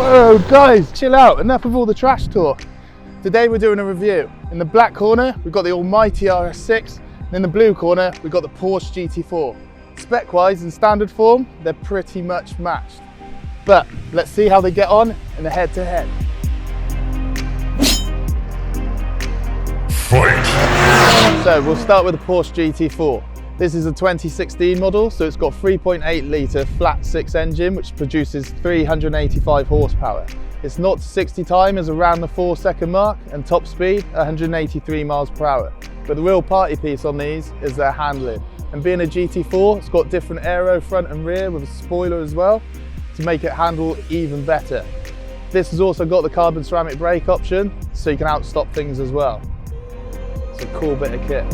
Whoa guys, chill out, enough of all the trash talk. Today we're doing a review. In the black corner we've got the almighty RS6, and in the blue corner we've got the Porsche GT4. Spec wise and standard form, they're pretty much matched. But let's see how they get on in the head to head. Fight! So we'll start with the Porsche GT4. This is a 2016 model, so it's got 3.8 litre flat 6 engine, which produces 385 horsepower. Its 0 to 60 time is around the 4-second mark, and top speed 183 miles per hour. But the real party piece on these is their handling. And being a GT4, it's got different aero front and rear with a spoiler as well, to make it handle even better. This has also got the carbon ceramic brake option, so you can outstop things as well. It's a cool bit of kit.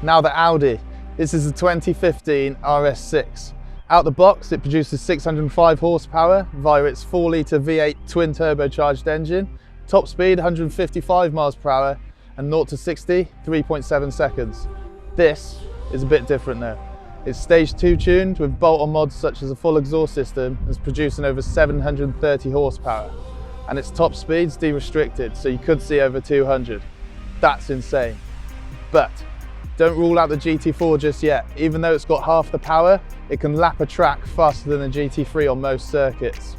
Now the Audi. This is a 2015 RS6. Out the box, it produces 605 horsepower via its 4-litre V8 twin turbocharged engine, top speed 155 miles per hour, and 0 to 60, 3.7 seconds. This is a bit different though. It's stage 2 tuned with bolt-on mods such as a full exhaust system, and is producing over 730 horsepower. And its top speed's de-restricted, so you could see over 200. That's insane. But don't rule out the GT4 just yet. Even though it's got half the power, it can lap a track faster than a GT3 on most circuits.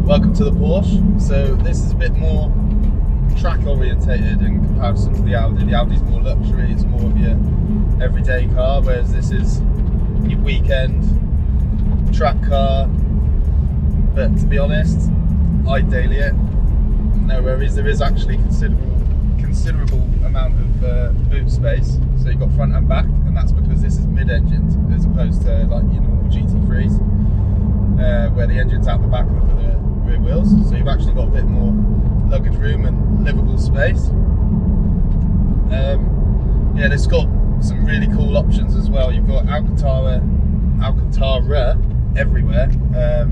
Welcome to the Porsche. So this is a bit more track orientated in comparison to the Audi. The Audi's more luxury, it's more of your everyday car, whereas this is your weekend track car. But to be honest, I daily it. No worries, there is actually considerable amount of boot space. So you've got front and back, and that's because this is mid-engined as opposed to like your normal GT3s, where the engine's out the back of the rear wheels, so you've actually got a bit more luggage room and livable space. Yeah, it's got some really cool options as well. You've got Alcantara everywhere,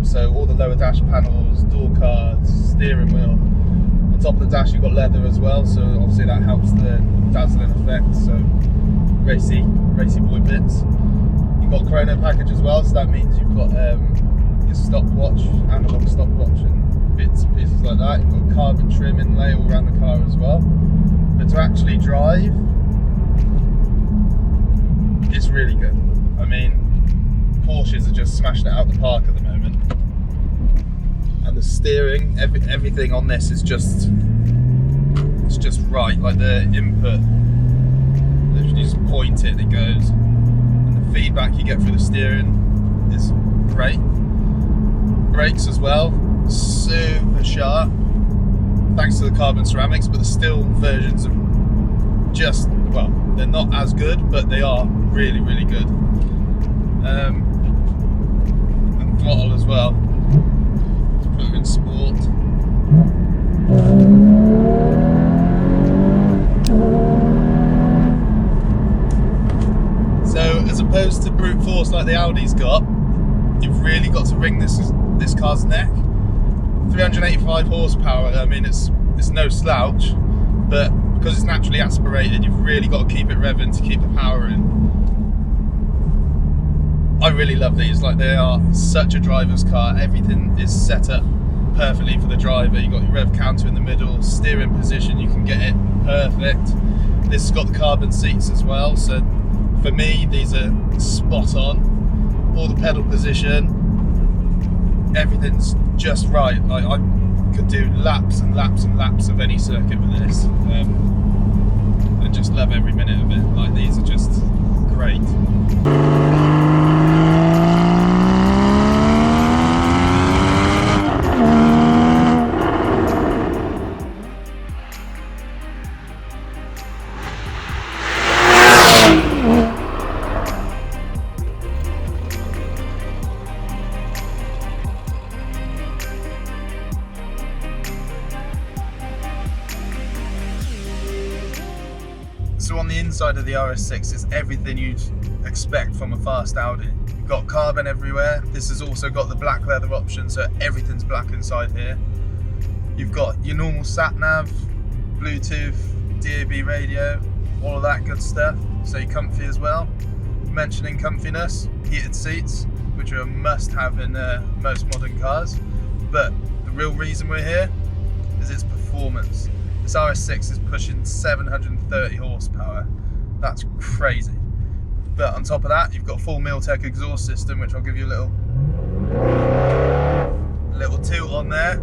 so all the lower dash panels, door cards, steering wheel. On top of the dash you've got leather as well, so obviously that helps the dazzling effect, so racy boy bits. You've got chrono package as well, so that means you've got your stopwatch, analog stopwatch and bits and pieces like that. You've got carbon trim inlay all around the car as well. But to actually drive, it's really good. I mean, Porsches are just smashing it out the park at the moment. And the steering, everything on this is just, it's just right. Like the input, literally just point it and it goes. And the feedback you get through the steering is great. Brakes as well, super sharp, thanks to the carbon ceramics, but the still versions are just, well, they're not as good, but they are really, really good. And throttle as well, let's put it in sport. So as opposed to brute force like the Audi's got, you've really got to wring this car's neck. 385 horsepower, I mean it's no slouch, but because it's naturally aspirated, you've really got to keep it revving to keep the power in. I really love these, like they are such a driver's car. Everything is set up perfectly for the driver. You've got your rev counter in the middle, steering position, you can get it perfect. This has got the carbon seats as well, so For me, these are spot on. All the pedal position, everything's just right. Like, I could do laps and laps and laps of any circuit with this. I just love every minute of it. Like, these are just great. So on the inside of the RS6 is everything you'd expect from a fast Audi. You've got carbon everywhere. This has also got the black leather option, so everything's black inside here. You've got your normal sat-nav, Bluetooth, DAB radio, all of that good stuff. So you're comfy as well. Mentioning comfiness, heated seats, which are a must-have in most modern cars. But the real reason we're here is its performance. This RS6 is pushing 730 horsepower. That's crazy. But on top of that, you've got a full Miltech exhaust system, which I'll give you a little toot on there.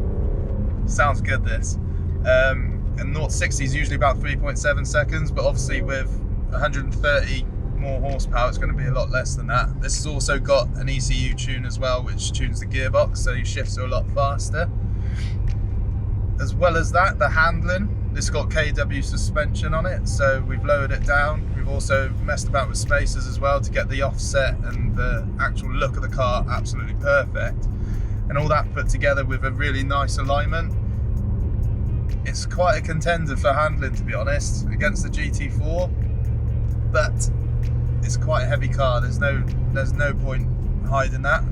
Sounds good, this. And 0 to 60 is usually about 3.7 seconds, but obviously with 130 more horsepower, it's going to be a lot less than that. This has also got an ECU tune as well, which tunes the gearbox, so your shifts are a lot faster. As well as that, the handling, this got KW suspension on it, so we've lowered it down. We've also messed about with spacers as well to get the offset and the actual look of the car absolutely perfect. And all that put together with a really nice alignment. It's quite a contender for handling, to be honest, against the GT4, but it's quite a heavy car. There's no point hiding that.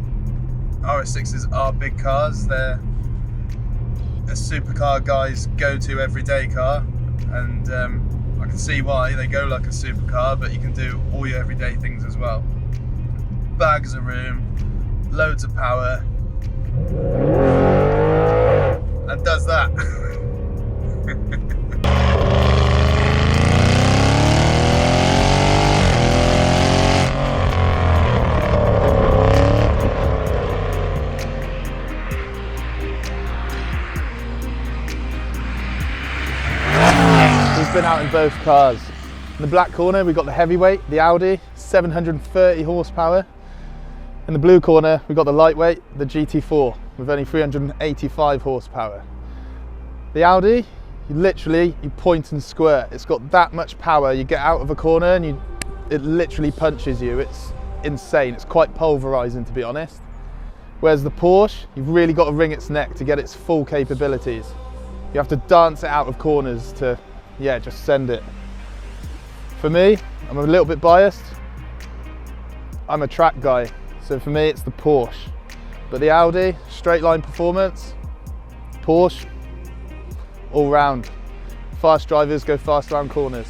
RS6s are big cars. They're a supercar guy's go-to everyday car, and I can see why they go like a supercar, but you can do all your everyday things as well. Bags of room, loads of power, and does that. We've been out in both cars. In the black corner we've got the heavyweight, the Audi, 730 horsepower. In the blue corner we've got the lightweight, the GT4, with only 385 horsepower. The Audi, you point and squirt. It's got that much power. You get out of a corner and it literally punches you. It's insane. It's quite pulverizing, to be honest. Whereas the Porsche, you've really got to wring its neck to get its full capabilities. You have to dance it out of corners to, yeah, just send it. For me, I'm a little bit biased. I'm a track guy, so for me it's the Porsche. But the Audi, straight line performance. Porsche, all round. Fast drivers go fast around corners.